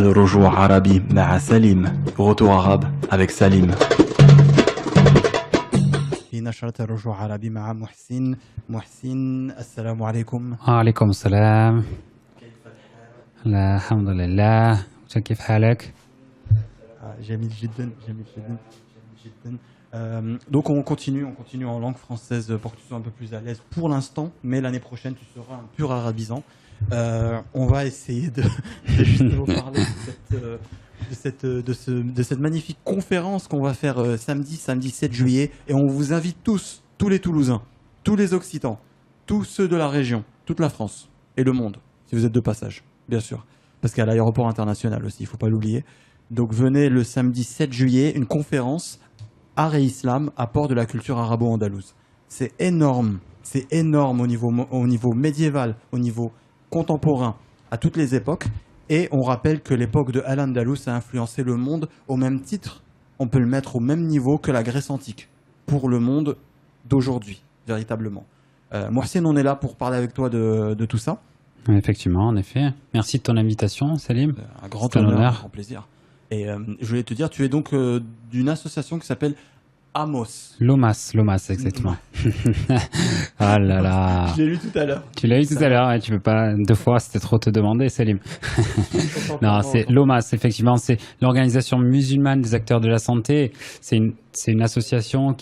الرجوع عربي مع سليم. Retour arabe avec Salim. في نشرة الرجوع عربي مع محسن السلام عليكم. وعليكم السلام. لا الحمد لله. كيف حالك؟ جميل جدا. Donc on continue en langue française pour que tu sois un peu plus à l'aise pour l'instant, mais l'année prochaine tu seras un pur arabisant. On va essayer de justement parler de cette magnifique conférence qu'on va faire samedi 7 juillet, et on vous invite tous les Toulousains, tous les Occitans, tous ceux de la région, toute la France et le monde, si vous êtes de passage, bien sûr, parce qu'il y a l'aéroport international aussi, il ne faut pas l'oublier. Donc venez le samedi 7 juillet, une conférence Art et Islam, apport de la culture arabo-andalouse. C'est énorme au niveau médiéval, au niveau contemporain, à toutes les époques. Et on rappelle que l'époque de Al-Andalus a influencé le monde au même titre, on peut le mettre au même niveau que la Grèce antique, pour le monde d'aujourd'hui, véritablement. Mohsin, on est là pour parler avec toi de tout ça. Effectivement, en effet. Merci de ton invitation, Salim. Un grand honneur, un grand plaisir. Et je voulais te dire, tu es donc d'une association qui s'appelle Amos. Lomas, exactement. Ah là là. Je l'ai lu tout à l'heure. Tu l'as eu tout à l'heure, et tu peux pas deux fois, c'était trop te demander, Salim. Non, c'est Lomas, effectivement, c'est l'organisation musulmane des acteurs de la santé. C'est une association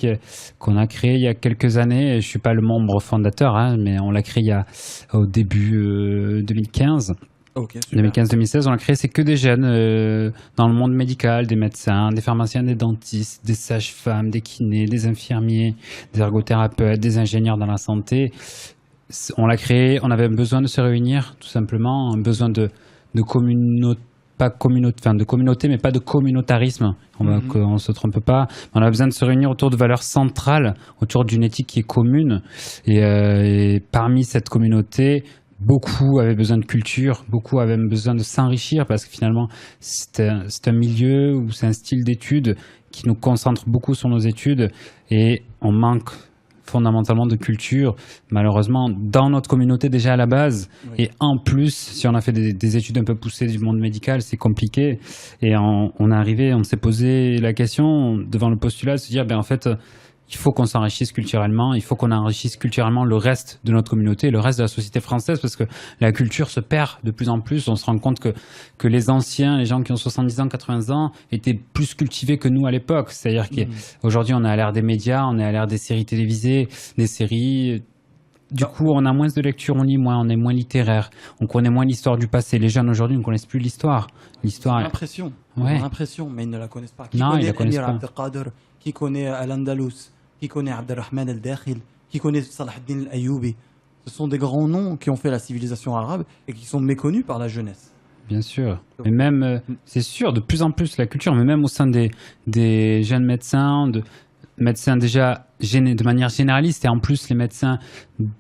qu'on a créée il y a quelques années. Je suis pas le membre fondateur, mais on l'a créée au début 2015. Okay, 2015-2016, on a créé, c'est que des jeunes dans le monde médical, des médecins, des pharmaciens, des dentistes, des sages-femmes, des kinés, des infirmiers, des ergothérapeutes, des ingénieurs dans la santé. On l'a créé, on avait besoin de se réunir, tout simplement, un besoin de communauté, mais pas de communautarisme. On se trompe pas. On a besoin de se réunir autour de valeurs centrales, autour d'une éthique qui est commune. Et parmi cette communauté, beaucoup avaient besoin de culture, beaucoup avaient besoin de s'enrichir, parce que finalement, c'est un milieu ou c'est un style d'études qui nous concentre beaucoup sur nos études, et on manque fondamentalement de culture, malheureusement, dans notre communauté déjà à la base. Oui. Et en plus, si on a fait des études un peu poussées du monde médical, c'est compliqué. Et on s'est posé la question devant le postulat de se dire, en fait, il faut qu'on s'enrichisse culturellement, il faut qu'on enrichisse culturellement le reste de notre communauté, le reste de la société française, parce que la culture se perd de plus en plus. On se rend compte que les anciens, les gens qui ont 70 ans, 80 ans, étaient plus cultivés que nous à l'époque. C'est-à-dire qu'aujourd'hui, on est à l'ère des médias, on est à l'ère des séries télévisées, des séries. Du coup, on a moins de lecture, on lit moins, on est moins littéraire, on connaît moins l'histoire du passé. Les jeunes aujourd'hui ne connaissent plus l'histoire. L'histoire. L'impression. Ouais. L'impression, mais ils ne la connaissent pas. Qui connaît Amir Abdelkader, qui connaît Al-Andalus, qui connaît Abdelrahman al-Dakhil, qui connaît Salah ad-Din al-Ayyubi. Ce sont des grands noms qui ont fait la civilisation arabe et qui sont méconnus par la jeunesse. Bien sûr. Mais même, c'est sûr, de plus en plus la culture, mais même au sein des jeunes médecins, médecins déjà de manière généraliste, et en plus les médecins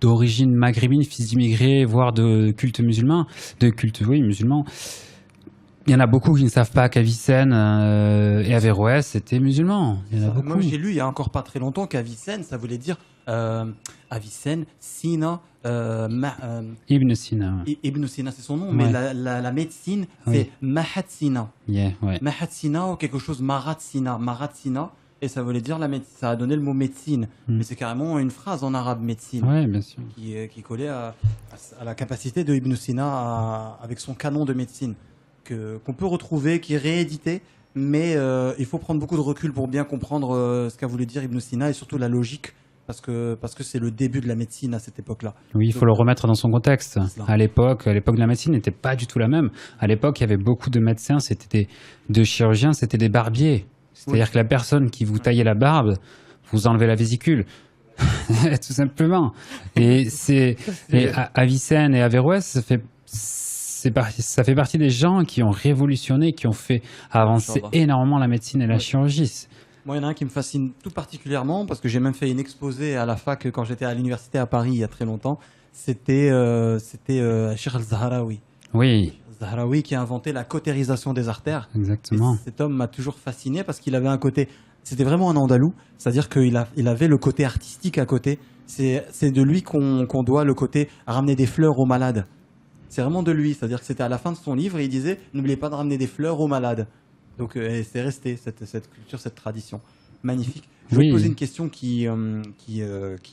d'origine maghrébine, fils d'immigrés, voire de culte musulman, musulman. Il y en a beaucoup qui ne savent pas qu'Avicenne et Averroès étaient musulmans. Il y en a beaucoup. Moi, j'ai lu il y a encore pas très longtemps qu'Avicenne, ça voulait dire Avicenne, Sina, Ibn Sina. Ibn Sina, c'est son nom, mais la médecine, c'est Mahat Sina. Mahat Sina ou quelque chose, Marat Sina. Et ça voulait dire ça a donné le mot médecine. Mais c'est carrément une phrase en arabe, médecine. Oui, bien sûr. Qui collait à la capacité de Ibn Sina avec son canon de médecine. Qu'on peut retrouver, qui est réédité, mais il faut prendre beaucoup de recul pour bien comprendre ce qu'a voulu dire Ibn Sina, et surtout la logique, parce que c'est le début de la médecine à cette époque-là. Oui, il faut le remettre dans son contexte. À l'époque de la médecine n'était pas du tout la même. À l'époque, il y avait beaucoup de médecins, de chirurgiens, c'était des barbiers. C'est-à-dire que la personne qui vous taillait la barbe, vous enlevez la vésicule. Tout simplement. Et Avicenne et Averroès, ça fait partie des gens qui ont révolutionné, qui ont fait avancer énormément la médecine et la chirurgie. Moi, il y en a un qui me fascine tout particulièrement, parce que j'ai même fait une exposé à la fac quand j'étais à l'université à Paris il y a très longtemps. C'était Cheikh al-Zahraoui. Oui. Zahraoui qui a inventé la cautérisation des artères. Exactement. Et cet homme m'a toujours fasciné parce qu'il avait un côté... C'était vraiment un andalou, c'est-à-dire qu'il avait le côté artistique à côté. C'est de lui qu'on doit le côté ramener des fleurs aux malades. c'est vraiment de lui. C'est-à-dire que c'était à la fin de son livre et il disait n'oubliez pas de ramener des fleurs aux malades. Donc et c'est resté cette culture, cette tradition. Magnifique. Je vais Oui. te poser une question qui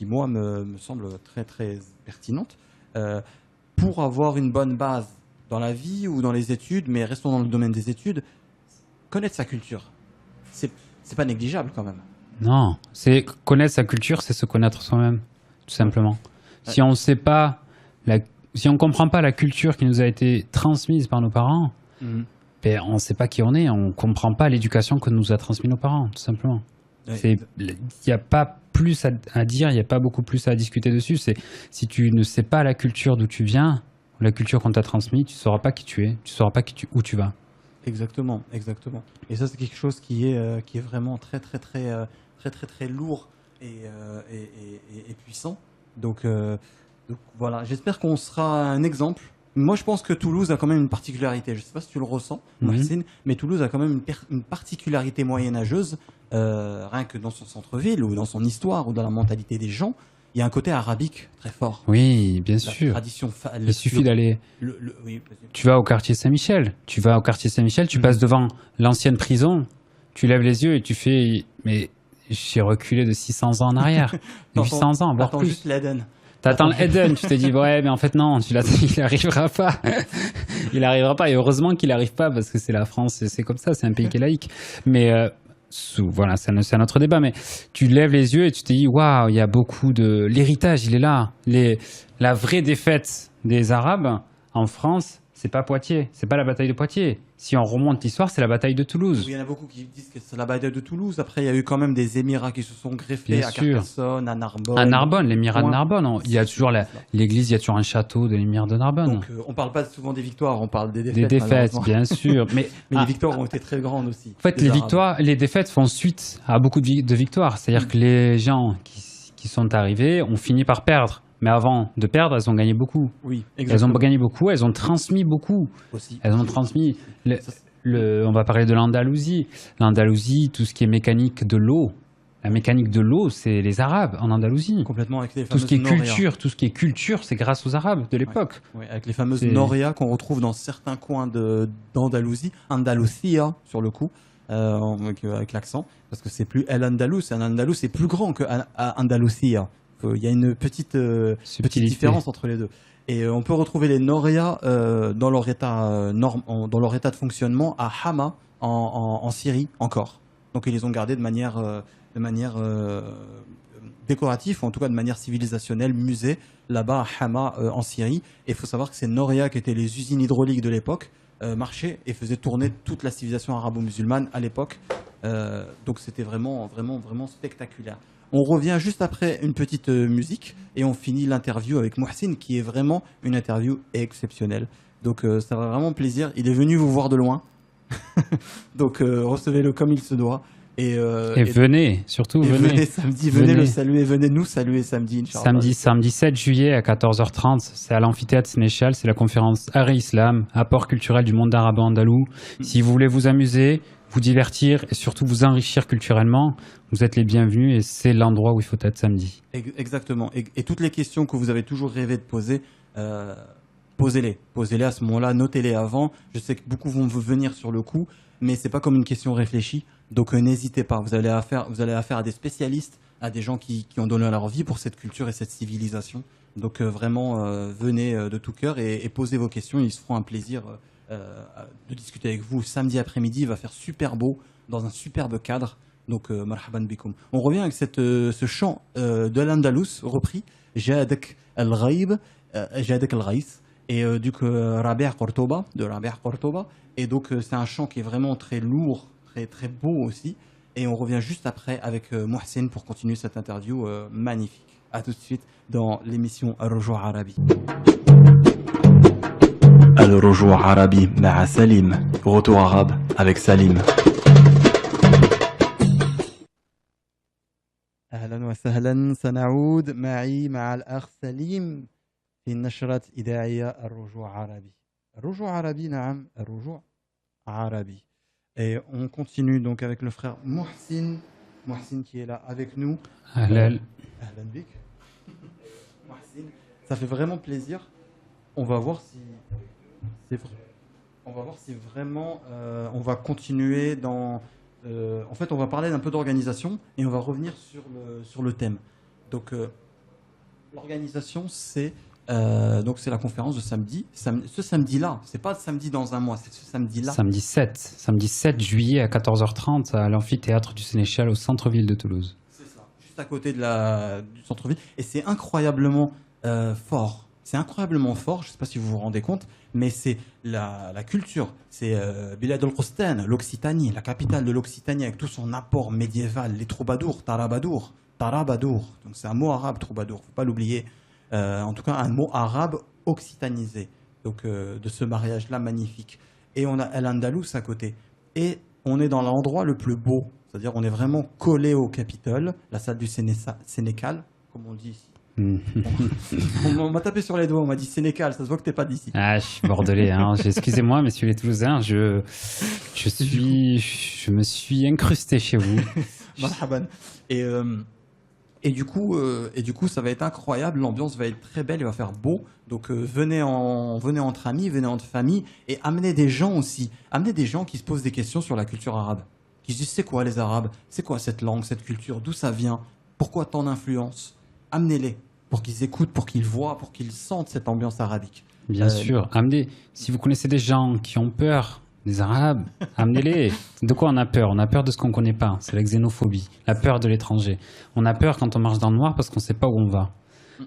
moi, me semble très, très pertinente. Pour avoir une bonne base dans la vie ou dans les études, mais restons dans le domaine des études, connaître sa culture, c'est pas négligeable quand même. Non, c'est connaître sa culture, c'est se connaître soi-même, tout simplement. Si on sait pas, si on comprend pas la culture qui nous a été transmise par nos parents, ben on ne sait pas qui on est, on comprend pas l'éducation que nous a transmis nos parents, tout simplement. Ouais, Il n'y a pas plus à dire, il n'y a pas beaucoup plus à discuter dessus. C'est si tu ne sais pas la culture d'où tu viens, la culture qu'on t'a transmise, tu sauras pas qui tu es, tu sauras pas où tu vas. exactement, exactement. Et ça, c'est quelque chose qui est vraiment très, très, très, très, très, très lourd et puissant. Donc voilà, j'espère qu'on sera un exemple. Moi, je pense que Toulouse a quand même une particularité. Je ne sais pas si tu le ressens, Mohsin, mais Toulouse a quand même une particularité moyenâgeuse, rien que dans son centre-ville ou dans son histoire ou dans la mentalité des gens. Il y a un côté arabique très fort. Oui, bien La sûr. tradition. Il suffit d'aller. Oui, vas-y. Tu vas au quartier Saint-Michel. Tu vas au quartier Saint-Michel, tu passes devant l'ancienne prison, tu lèves les yeux et tu fais. Mais j'ai reculé de 600 ans en arrière, 800 ans, voire T'attends plus. juste l'Eden. T'attends l'Eden, tu te dis ouais, mais en fait non, il arrivera pas. Il arrivera pas. Et heureusement qu'il arrive pas parce que c'est la France, et c'est comme ça, c'est un pays qui est laïque. Mais voilà, c'est un autre débat. Mais tu lèves les yeux et tu te dis waouh, il y a beaucoup de l'héritage, il est là. La vraie défaite des Arabes en France, c'est pas Poitiers, c'est pas la bataille de Poitiers. Si on remonte l'histoire, c'est la bataille de Toulouse. Il y en a beaucoup qui disent que c'est la bataille de Toulouse. Après, il y a eu quand même des émirats qui se sont greffés Bien à sûr. Carcassonne, à Narbonne. À Narbonne, l'émirat de Point. Narbonne, il y a toujours l'église, il y a toujours un château de l'émirat de Narbonne. Donc, on parle pas souvent des victoires, on parle des défaites. Des défaites, malheureusement. bien sûr. Mais Les victoires ont été très grandes aussi. en fait, des Arabes. les défaites font suite à beaucoup de victoires. C'est-à-dire que les gens qui sont arrivés ont fini par perdre. Mais avant de perdre, elles ont gagné beaucoup. Oui, Elles ont exactement. gagné beaucoup, elles ont transmis beaucoup. Aussi. Elles ont transmis. Ça, On va parler de l'Andalousie. L'Andalousie, tout ce qui est mécanique de l'eau. La mécanique de l'eau, c'est les Arabes en Andalousie. complètement avec les Tout fameuses ce qui est norias. culture, c'est grâce aux Arabes de l'époque. Oui, avec les fameuses C'est- norias qu'on retrouve dans certains coins d'Andalousie, Andalusia sur le coup, avec l'accent, parce que c'est plus El Andalus. El Andalus c'est plus grand que Andalusia. Il y a une petite Subtilité. différence entre les deux. Et on peut retrouver les norias dans leur état dans leur état de fonctionnement à Hama en Syrie encore. Donc ils les ont gardés de manière décorative, ou en tout cas de manière civilisationnelle, musée là-bas à Hama en Syrie. Et il faut savoir que ces norias qui étaient les usines hydrauliques de l'époque marchaient et faisaient tourner toute la civilisation arabo-musulmane à l'époque. Donc c'était vraiment, vraiment, vraiment spectaculaire. On revient juste après une petite musique et on finit l'interview avec Mohsin qui est vraiment une interview exceptionnelle. Donc ça va vraiment plaisir. Il est venu vous voir de loin. Donc recevez-le comme il se doit. Et venez, surtout et venez. venez samedi, venez le Venez. saluer, venez nous saluer samedi, Inch'Allah. Samedi 7 juillet à 14h30, c'est à l'amphithéâtre Sénéchal, c'est la conférence Harry Islam, apport culturel du monde arabo-andalou. Si vous voulez vous amuser, vous divertir et surtout vous enrichir culturellement, vous êtes les bienvenus et c'est l'endroit où il faut être samedi. Exactement. Et toutes les questions que vous avez toujours rêvé de poser, posez-les. Posez-les à ce moment-là, notez-les avant. Je sais que beaucoup vont vous venir sur le coup, mais c'est pas comme une question réfléchie. Donc n'hésitez pas. Vous allez affaire à des spécialistes, à des gens qui ont donné leur vie pour cette culture et cette civilisation. Donc vraiment, venez de tout cœur et posez vos questions. Ils se feront un plaisir de discuter avec vous. Samedi après-midi, il va faire super beau, dans un superbe cadre. Donc, marhaban bikoum. On revient avec ce chant de l'Andalous repris, Jadek al-Ghaib, Jadek al-Ghaïs, et du coup, Rabi' Cordoba, de Rabi' Cordoba. Et donc, c'est un chant qui est vraiment très lourd, très, très beau aussi. Et on revient juste après avec Mohsin pour continuer cette interview magnifique. À tout de suite dans l'émission Al-Rujou' Arabi. الرجوع عربي مع سليم. Retour arabe avec Salim. أهلا وسهلا سنعود مع الأخ سليم في نشرة إذاعية الرجوع عربي. الرجوع عربي نعم الرجوع عربي. Et on continue donc avec le frère Mohsin. Mohsin qui est là avec nous. Ahlal. Ahlan bik. Mohsin. Ça fait vraiment plaisir on va voir si on va voir si vraiment on va continuer dans. En fait, on va parler d'un peu d'organisation et on va revenir sur le thème. Donc, l'organisation, c'est la conférence de samedi. Ce samedi-là, c'est pas samedi dans un mois, c'est ce samedi-là. Samedi 7 juillet à 14h30 à l'amphithéâtre du Sénéchal au centre-ville de Toulouse. C'est ça, juste à côté du centre-ville. Et c'est incroyablement fort. C'est incroyablement fort, je ne sais pas si vous vous rendez compte, mais c'est la culture. C'est Bilad al-Qustan, l'Occitanie, la capitale de l'Occitanie, avec tout son apport médiéval, les troubadours, Tarabadour. Donc c'est un mot arabe, troubadour, il ne faut pas l'oublier. En tout cas, un mot arabe occitanisé, donc de ce mariage-là magnifique. Et on a Al-Andalus à côté. Et on est dans l'endroit le plus beau, c'est-à-dire on est vraiment collé au Capitole, la salle du Sénécal, comme on dit ici. On m'a tapé sur les doigts, on m'a dit Sénécal, ça se voit que t'es pas d'ici. Ah, je suis bordelais, hein. Excusez-moi, messieurs les Toulousains, je me suis incrusté chez vous. Marhaban. Et du coup, ça va être incroyable, l'ambiance va être très belle, il va faire beau. Donc venez entre amis, venez entre familles et amenez des gens aussi. Amenez des gens qui se posent des questions sur la culture arabe. Qui se disent c'est quoi les Arabes? C'est quoi cette langue, cette culture? D'où ça vient? Pourquoi tant d'influence? Amenez-les pour qu'ils écoutent, pour qu'ils voient, pour qu'ils sentent cette ambiance arabique. Bien sûr, amenez. Si vous connaissez des gens qui ont peur des Arabes, amenez-les. De quoi on a peur? On a peur de ce qu'on ne connaît pas. C'est la xénophobie, la peur de l'étranger. On a peur quand on marche dans le noir parce qu'on ne sait pas où on va.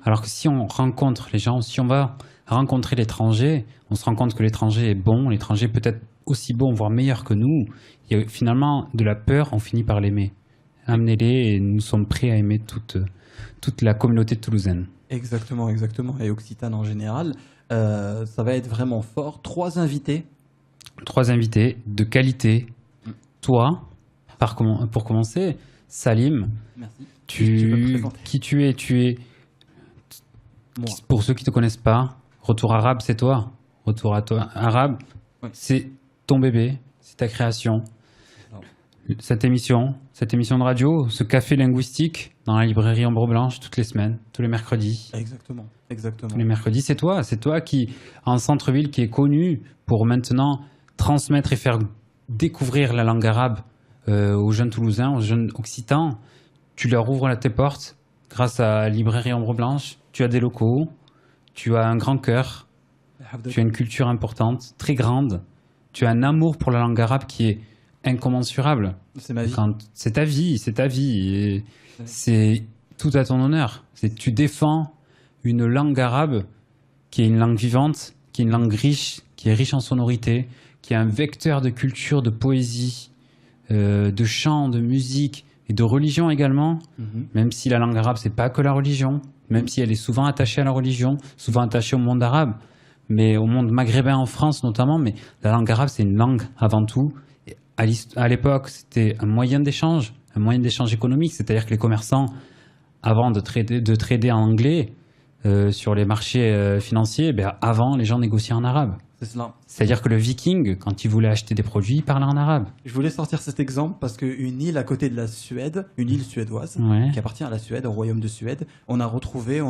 Alors que si on rencontre les gens, si on va rencontrer l'étranger, on se rend compte que l'étranger est bon, l'étranger peut être aussi bon, voire meilleur que nous. Il y a finalement de la peur, on finit par l'aimer. Amenez-les et nous sommes prêts à aimer toute la communauté toulousaine. Exactement. Et Occitane en général. Ça va être vraiment fort. 3 invités de qualité. Toi, pour commencer, Salim, merci. qui tu es Moi. Pour ceux qui ne te connaissent pas, Retour Arabe, c'est toi. Retour Arabe, oui. C'est ton bébé, c'est ta création. Alors. Cette émission de radio, ce café linguistique dans la librairie Ombre Blanche toutes les semaines, tous les mercredis. Exactement. Tous les mercredis, c'est toi qui, en centre-ville, qui est connu pour maintenant transmettre et faire découvrir la langue arabe aux jeunes Toulousains, aux jeunes Occitans. Tu leur ouvres tes portes grâce à la librairie Ombre Blanche. Tu as des locaux, tu as un grand cœur, tu as une culture importante, très grande. Tu as un amour pour la langue arabe qui est incommensurable. C'est ma vie. C'est ta vie. Et c'est tout à ton honneur. Tu défends une langue arabe qui est une langue vivante, qui est une langue riche, qui est riche en sonorité, qui est un vecteur de culture, de poésie, de chant, de musique et de religion également. Même si la langue arabe, c'est pas que la religion, même si elle est souvent attachée à la religion, souvent attachée au monde arabe, mais au monde maghrébin en France notamment. Mais la langue arabe, c'est une langue avant tout. Et à l'époque, c'était un moyen d'échange économique, c'est-à-dire que les commerçants, avant de trader en anglais sur les marchés financiers, avant, les gens négociaient en arabe. C'est cela. C'est-à-dire que le viking, quand il voulait acheter des produits, il parlait en arabe. Je voulais sortir cet exemple parce qu'une île à côté de la Suède, une île suédoise, qui appartient à la Suède, au royaume de Suède, on a retrouvé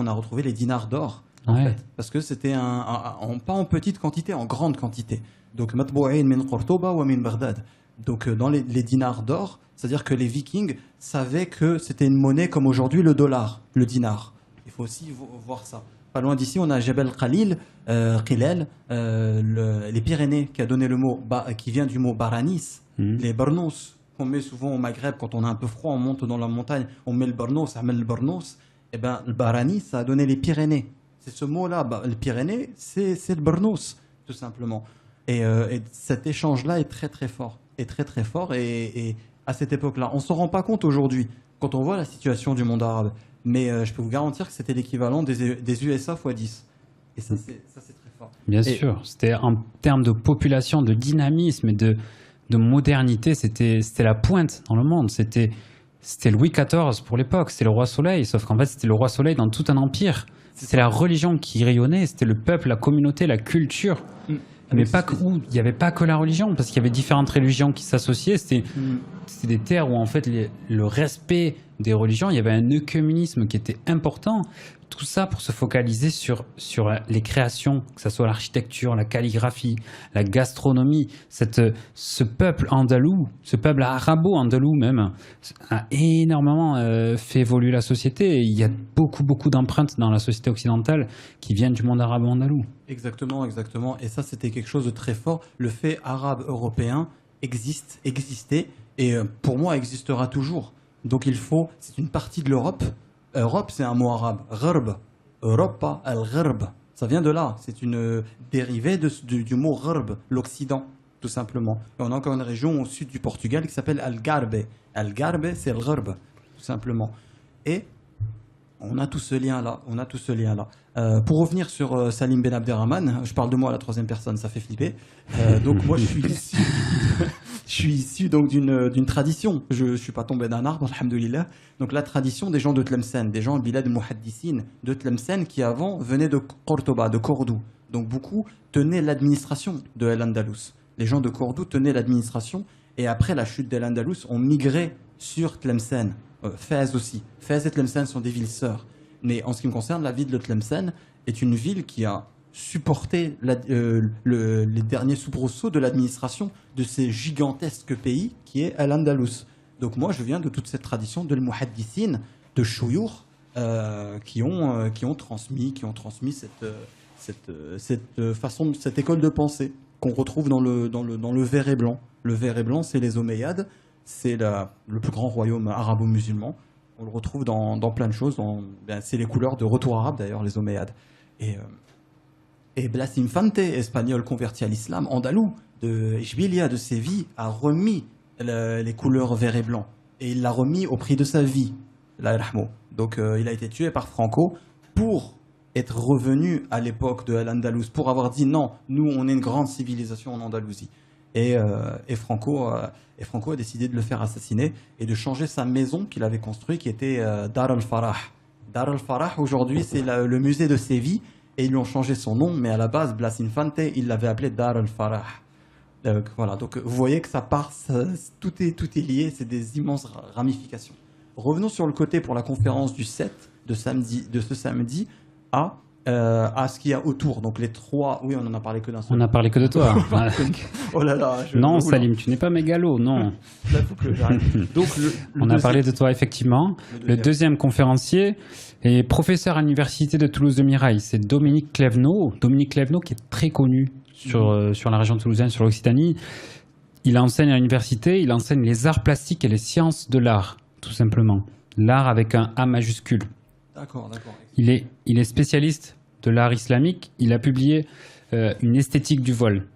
les dinars d'or. En fait, parce que c'était pas en petite quantité, en grande quantité. Donc, matbou'in min Qurtuba wa min Baghdad. Donc, dans les dinars d'or, c'est-à-dire que les Vikings savaient que c'était une monnaie comme aujourd'hui le dollar, le dinar. Il faut aussi voir ça. Pas loin d'ici, on a Jebel Khalil, Qilal, les Pyrénées, qui a donné le mot, qui vient du mot Baranis, les Barnos, qu'on met souvent au Maghreb quand on a un peu froid, on monte dans la montagne, on met le Barnos, le Barnos. Et ben, le Baranis, ça a donné les Pyrénées. C'est ce mot-là, les Pyrénées, c'est le Barnos, tout simplement. Et cet échange-là est très très fort, et à cette époque-là, on s'en rend pas compte aujourd'hui quand on voit la situation du monde arabe. Mais je peux vous garantir que c'était l'équivalent des USA x 10. Et ça, c'est très fort. Bien sûr. C'était en termes de population, de dynamisme et de modernité, c'était la pointe dans le monde. C'était Louis XIV pour l'époque, c'était le roi Soleil. Sauf qu'en fait, c'était le roi Soleil dans tout un empire. C'était la religion qui rayonnait, c'était le peuple, la communauté, la culture. Mais il n'y avait pas que la religion, parce qu'il y avait différentes religions qui s'associaient. C'était des terres où en fait le respect des religions, il y avait un œcuménisme qui était important. Tout ça pour se focaliser sur les créations, que ce soit l'architecture, la calligraphie, la gastronomie. Ce peuple andalou, ce peuple arabo-andalou même, a énormément fait évoluer la société. Et il y a beaucoup d'empreintes dans la société occidentale qui viennent du monde arabo-andalou. Exactement, exactement. Et ça, c'était quelque chose de très fort. Le fait arabe-européen existait, et pour moi, existera toujours. Donc c'est une partie de l'Europe. Europe, c'est un mot arabe. Gharb, Europa, al-Gharb. Ça vient de là. C'est une dérivée du mot Gharb, l'Occident, tout simplement. Et on a encore une région au sud du Portugal qui s'appelle Algarve. Algarve, c'est le Gharb, tout simplement. Et on a tout ce lien-là. Pour revenir sur Salim Ben Abderrahman, je parle de moi à la troisième personne, ça fait flipper. Donc moi, je suis issu donc d'une tradition. Je suis pas tombé d'un arbre, alhamdoulilah. Donc la tradition des gens de Tlemcen, des gens bilad muhaddissine de Tlemcen qui avant venaient de Cordoba, de Cordoue. Donc beaucoup tenaient l'administration de Al-Andalus. Les gens de Cordoue tenaient l'administration et après la chute d'Al-Andalus, ont migré sur Tlemcen. Fès aussi. Fès et Tlemcen sont des villes sœurs. Mais en ce qui me concerne, la ville de Tlemcen est une ville qui a supporté les derniers soubresauts de l'administration de ces gigantesques pays qui est Al-Andalus. Donc moi, je viens de toute cette tradition de l'muhaddissine, de Chouyour, qui ont transmis cette façon, cette école de pensée qu'on retrouve dans le vert et blanc. Le vert et blanc, c'est les Omeyyades, c'est le plus grand royaume arabo-musulman. On le retrouve dans plein de choses. C'est les couleurs de Retour arabe, d'ailleurs, les Omeyyades. Et Blas Infante, espagnol converti à l'islam, andalou, de Ishbilia, de Séville, a remis les couleurs vert et blanc. Et il l'a remis au prix de sa vie, la Rahmo. Donc il a été tué par Franco pour être revenu à l'époque de Al-Andalus, pour avoir dit non, nous on est une grande civilisation en Andalousie. Et Franco a décidé de le faire assassiner et de changer sa maison qu'il avait construite, qui était Dar al-Farah. Dar al-Farah, aujourd'hui, c'est le musée de Séville, et ils lui ont changé son nom, mais à la base, Blas Infante, il l'avait appelé Dar al-Farah. Voilà, donc vous voyez que tout est lié, c'est des immenses ramifications. Revenons sur le côté pour la conférence du 7 de ce samedi à ce qu'il y a autour. Donc les trois, oui, on en a parlé que d'un seul. On n'a parlé que de toi. Oh là là. Non, Salim, tu n'es pas mégalo, non. Là, faut que j'arrête. Donc on a parlé de toi, effectivement. Le deuxième conférencier est professeur à l'université de Toulouse de Mirail. C'est Dominique Clévenot. Dominique Clévenot qui est très connu sur la région toulousaine, sur l'Occitanie. Il enseigne à l'université, il enseigne les arts plastiques et les sciences de l'art, tout simplement. L'art avec un A majuscule. D'accord. Il est spécialiste de l'art islamique. Il a publié une esthétique du vol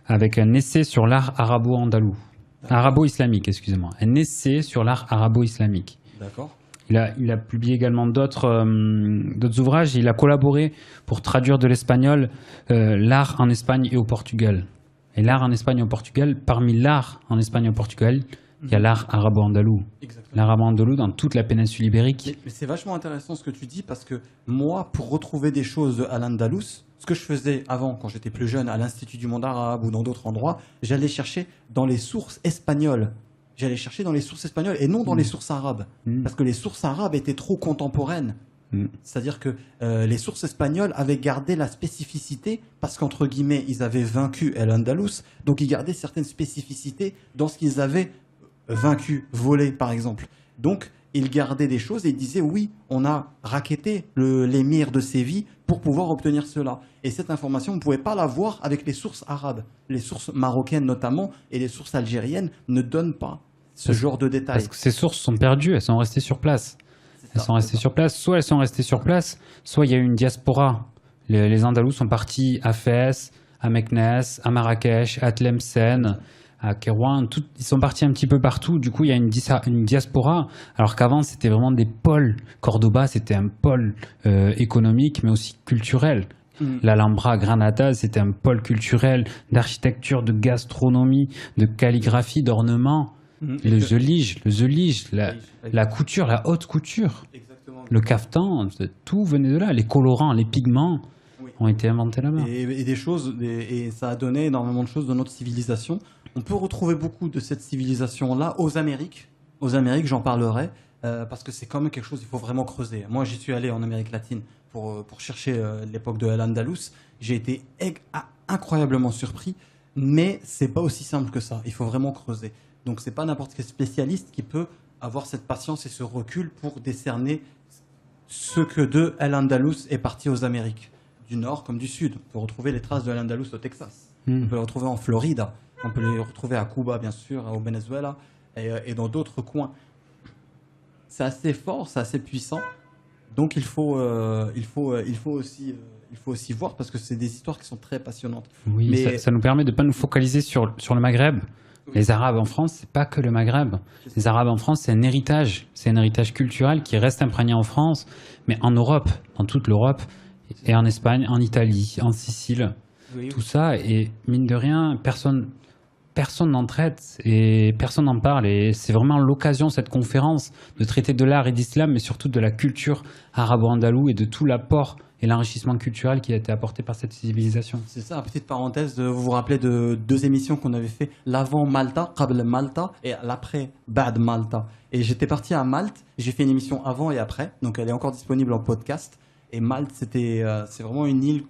avec un essai sur l'art arabo-islamique, excusez-moi. Un essai sur l'art arabo-islamique. D'accord. Il a publié également d'autres ouvrages. Il a collaboré pour traduire de l'espagnol l'art en Espagne et au Portugal. Et l'art en Espagne et au Portugal, parmi l'art en Espagne et au Portugal, il y a l'art arabo-andalou. L'art arabo-andalou dans toute la péninsule ibérique. Mais c'est vachement intéressant ce que tu dis, parce que moi, pour retrouver des choses de Al-Andalus, ce que je faisais avant, quand j'étais plus jeune, à l'Institut du monde arabe ou dans d'autres endroits, j'allais chercher dans les sources espagnoles. Et non dans les sources arabes. Parce que les sources arabes étaient trop contemporaines. C'est-à-dire que les sources espagnoles avaient gardé la spécificité, parce qu'entre guillemets, ils avaient vaincu Al-Andalus, donc ils gardaient certaines spécificités dans ce qu'ils avaient vaincu, volé par exemple. Donc ils gardaient des choses et ils disaient oui, on a racketté l'émir de Séville pour pouvoir obtenir cela. Et cette information, on ne pouvait pas l'avoir avec les sources arabes. Les sources marocaines notamment et les sources algériennes ne donnent pas ce genre de détails. Parce que ces sources sont perdues, elles sont restées sur place. Soit elles sont restées sur place, soit il y a eu une diaspora. Les Andalous sont partis à Fès, à Meknès, à Marrakech, à Tlemcen, à Kérouan. Ils sont partis un petit peu partout. Du coup, il y a une diaspora. Alors qu'avant, c'était vraiment des pôles. Cordoba, c'était un pôle économique, mais aussi culturel. L'Alhambra, Granada, c'était un pôle culturel d'architecture, de gastronomie, de calligraphie, d'ornement. Le zelige, la couture, la haute couture, le caftan, tout venait de là. Les colorants, les pigments ont été inventés là-bas. Et ça a donné énormément de choses de notre civilisation. On peut retrouver beaucoup de cette civilisation-là aux Amériques. Aux Amériques, j'en parlerai. parce que c'est quand même quelque chose, il faut vraiment creuser. Moi, j'y suis allé en Amérique latine pour chercher l'époque de Al-Andalus. J'ai été incroyablement surpris, mais c'est pas aussi simple que ça. Il faut vraiment creuser. Donc, c'est pas n'importe quel spécialiste qui peut avoir cette patience et ce recul pour décerner ce que de Al-Andalus est parti aux Amériques, du nord comme du sud. On peut retrouver les traces de Al-Andalus au Texas. On peut les retrouver en Floride. On peut les retrouver à Cuba, bien sûr, au Venezuela et dans d'autres coins. C'est assez fort, c'est assez puissant. Donc il faut aussi voir, parce que c'est des histoires qui sont très passionnantes. Oui, Mais ça nous permet de ne pas nous focaliser sur le Maghreb. Les Arabes en France, c'est pas que le Maghreb. Les Arabes en France, c'est un héritage culturel qui reste imprégné en France, mais en Europe, dans toute l'Europe, et en Espagne, en Italie, en Sicile, oui, tout ça. Et mine de rien, personne n'en traite et personne n'en parle. Et c'est vraiment l'occasion, cette conférence, de traiter de l'art et d'islam, mais surtout de la culture arabo-andalouse et de tout l'apport et l'enrichissement culturel qui a été apporté par cette civilisation. c'est ça, petite parenthèse, vous vous rappelez de 2 émissions qu'on avait fait, l'avant Malta, Qabl Malta, et l'après Ba'd Malta. Et j'étais parti à Malte, j'ai fait une émission avant et après, donc elle est encore disponible en podcast. Et Malte, c'est vraiment une île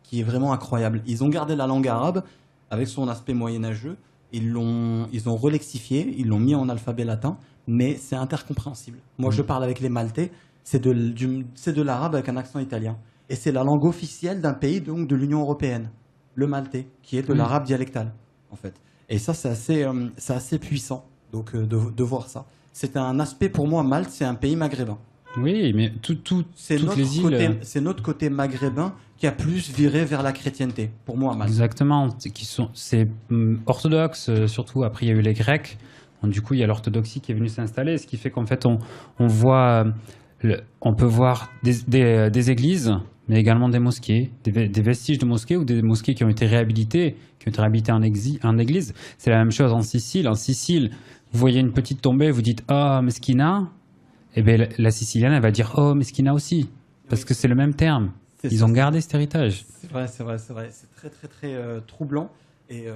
qui est vraiment incroyable. Ils ont gardé la langue arabe avec son aspect moyenâgeux, ils ont relexifié, ils l'ont mis en alphabet latin, mais c'est intercompréhensible. Moi, je parle avec les Maltais, c'est de l'arabe avec un accent italien. Et c'est la langue officielle d'un pays donc de l'Union européenne, le maltais, qui est de l'arabe dialectal, en fait. Et ça, c'est assez puissant, donc de voir ça. C'est un aspect, pour moi, Malte, c'est un pays maghrébin. Oui, mais C'est toutes les îles... c'est notre côté maghrébin qui a plus viré vers la chrétienté, pour moi, Malte. Exactement, c'est orthodoxe, surtout après il y a eu les Grecs. Donc, du coup, il y a l'orthodoxie qui est venue s'installer, ce qui fait qu'en fait, on peut voir des églises, mais également des mosquées, des vestiges de mosquées ou des mosquées qui ont été réhabilitées en église. C'est la même chose en Sicile. En Sicile, vous voyez une petite tombée, vous dites « Oh, Mesquina », et bien la Sicilienne, elle va dire « Oh, Mesquina aussi », parce que c'est le même terme. Ils ont gardé cet héritage. C'est vrai. C'est très, très, très troublant et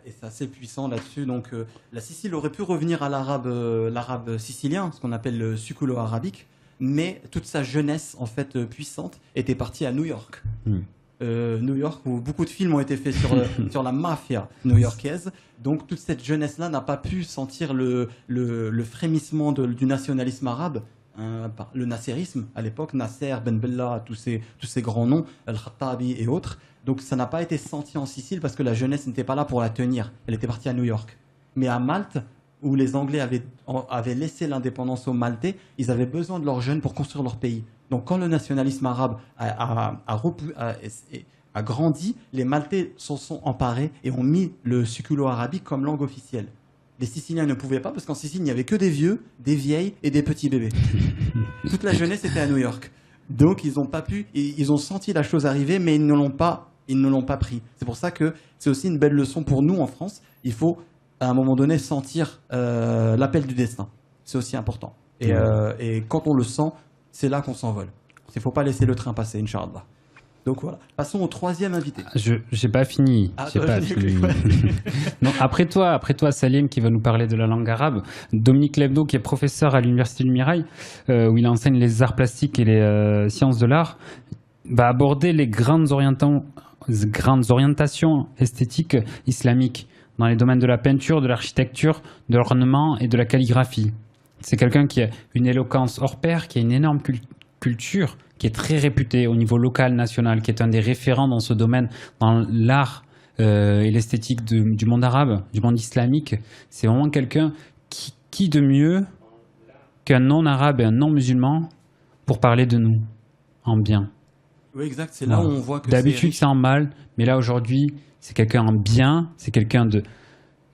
c'est assez puissant là-dessus. Donc, la Sicile aurait pu revenir à l'arabe sicilien, ce qu'on appelle le suculo-arabique, mais toute sa jeunesse, en fait, puissante, était partie à New York. New York, où beaucoup de films ont été faits sur la mafia new-yorkaise. Donc, toute cette jeunesse-là n'a pas pu sentir le frémissement du nationalisme arabe. Le nasserisme à l'époque, Nasser, Ben Bella, tous ces grands noms, Al-Khattabi et autres. Donc ça n'a pas été senti en Sicile parce que la jeunesse n'était pas là pour la tenir. Elle était partie à New York. Mais à Malte, où les Anglais avaient laissé l'indépendance aux Maltais, ils avaient besoin de leurs jeunes pour construire leur pays. Donc quand le nationalisme arabe a grandi, les Maltais s'en sont emparés et ont mis le suculo-arabique comme langue officielle. Les Siciliens ne pouvaient pas parce qu'en Sicile, il n'y avait que des vieux, des vieilles et des petits bébés. Toute la jeunesse était à New York. Donc, ils n'ont pas pu, ils ont senti la chose arriver, mais ils ne l'ont pas pris. C'est pour ça que c'est aussi une belle leçon pour nous en France. Il faut, à un moment donné, sentir l'appel du destin. C'est aussi important. Et quand on le sent, c'est là qu'on s'envole. Il ne faut pas laisser le train passer, Inch'Allah. Donc voilà. Passons au 3e invité. J'ai pas fini. Non, après toi, Salim, qui va nous parler de la langue arabe, Dominique Lebdo, qui est professeur à l'Université du Mirail, où il enseigne les arts plastiques et les sciences de l'art, va aborder les grandes orientations esthétiques islamiques dans les domaines de la peinture, de l'architecture, de l'ornement et de la calligraphie. C'est quelqu'un qui a une éloquence hors pair, qui a une énorme culture, qui est très réputé au niveau local, national, qui est un des référents dans ce domaine, dans l'art et l'esthétique du monde arabe, du monde islamique. C'est vraiment quelqu'un qui de mieux qu'un non-arabe et un non-musulman pour parler de nous, en bien. Oui, exact. C'est là où on voit que d'habitude, c'est en mal, mais là, aujourd'hui, c'est quelqu'un en bien, c'est quelqu'un de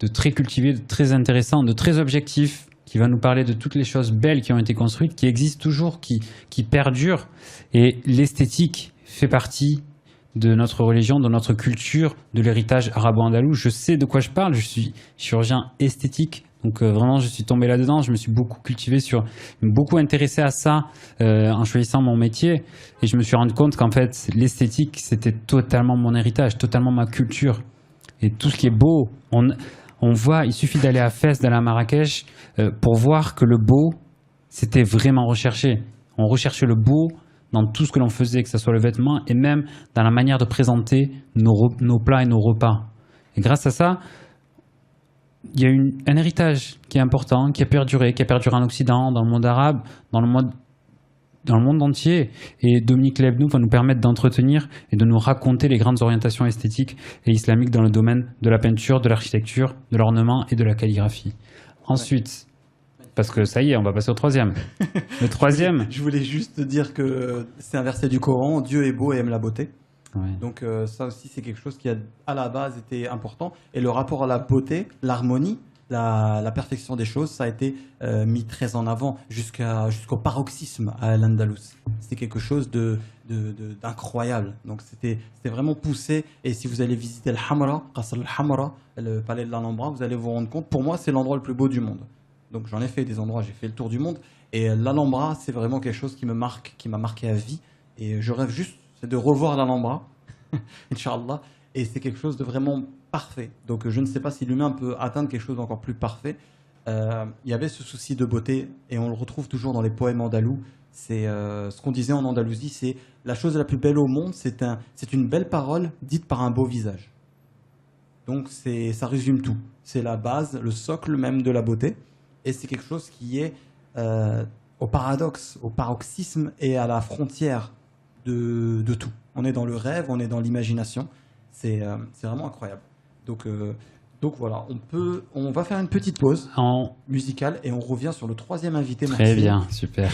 très cultivé, de très intéressant, de très objectif, qui va nous parler de toutes les choses belles qui ont été construites, qui existent toujours, qui perdurent. Et l'esthétique fait partie de notre religion, de notre culture, de l'héritage arabo-andalou. Je sais de quoi je parle, je suis chirurgien esthétique. Donc vraiment, je suis tombé là-dedans, je me suis beaucoup cultivé beaucoup intéressé à ça en choisissant mon métier. Et je me suis rendu compte qu'en fait, l'esthétique, c'était totalement mon héritage, totalement ma culture. Et tout ce qui est beau, on voit, il suffit d'aller à Fès, d'aller à Marrakech, pour voir que le beau, c'était vraiment recherché. On recherchait le beau dans tout ce que l'on faisait, que ce soit le vêtement et même dans la manière de présenter nos plats et nos repas. Et grâce à ça, il y a un héritage qui est important, qui a perduré en Occident, dans le monde arabe, dans le monde entier. Et Dominique Lebnou va nous permettre d'entretenir et de nous raconter les grandes orientations esthétiques et islamiques dans le domaine de la peinture, de l'architecture, de l'ornement et de la calligraphie. Ensuite, parce que ça y est, on va passer au troisième. Le troisième... Je voulais juste dire que c'est un verset du Coran, Dieu est beau et aime la beauté. Ouais. Donc ça aussi c'est quelque chose qui a à la base été important. Et le rapport à la beauté, l'harmonie, la perfection des choses, ça a été mis très en avant jusqu'au paroxysme à l'Andalous. C'était quelque chose d'incroyable. Donc c'était vraiment poussé. Et si vous allez visiter le Hamra, Qasr al-Hamra, le palais de l'Alhambra, vous allez vous rendre compte, pour moi c'est l'endroit le plus beau du monde. Donc j'en ai fait des endroits, j'ai fait le tour du monde. Et l'Alhambra, c'est vraiment quelque chose qui me marque, qui m'a marqué à vie. Et je rêve juste de revoir l'Alhambra, Inch'Allah. Et c'est quelque chose de vraiment parfait. Donc je ne sais pas si l'humain peut atteindre quelque chose d'encore plus parfait. Il y avait ce souci de beauté et on le retrouve toujours dans les poèmes andalous. C'est ce qu'on disait en Andalousie, c'est la chose la plus belle au monde, c'est une belle parole dite par un beau visage. Donc ça résume tout. C'est la base, le socle même de la beauté. Et c'est quelque chose qui est au paradoxe, au paroxysme et à la frontière de tout. On est dans le rêve, on est dans l'imagination. C'est vraiment incroyable. Donc voilà, on va faire une petite pause musicale et on revient sur le troisième invité. Très bien, super.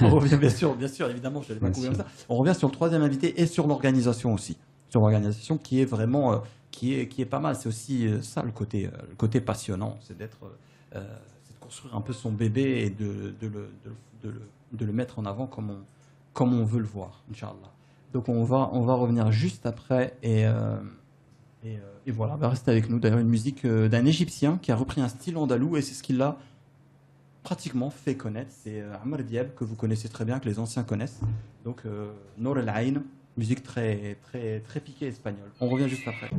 On revient bien sûr, évidemment, je n'allais pas couvrir ça. On revient sur le troisième invité et sur l'organisation aussi. Sur l'organisation qui est vraiment, qui est pas mal. C'est aussi ça le côté passionnant, c'est de construire un peu son bébé et de le mettre en avant comme on veut le voir, Inch'Allah. Donc on va revenir juste après et voilà, restez avec nous. D'ailleurs, une musique d'un Égyptien qui a repris un style andalou et c'est ce qui l'a pratiquement fait connaître. C'est Amr Diab, que vous connaissez très bien, que les anciens connaissent. Donc Nour El Ain, musique très, très, très piquée espagnole. On revient juste après.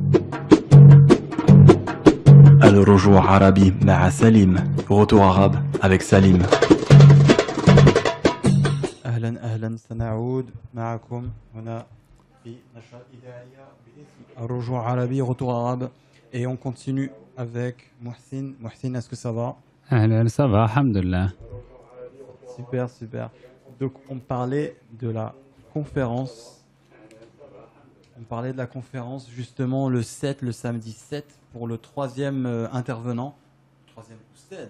الرجوع عربي مع سليم. Retour arabe avec Salim. أهلا سنعود معكم هنا في نشرة إذاعية باسم الرجوع عربي Retour arabe et on continue avec Mohsin. Mohsin, est-ce que ça va? Ça va, alhamdoulilah. Super. Donc on parlait de la conférence. On parlait de la conférence justement le samedi 7 pour le troisième intervenant. Troisième oustad.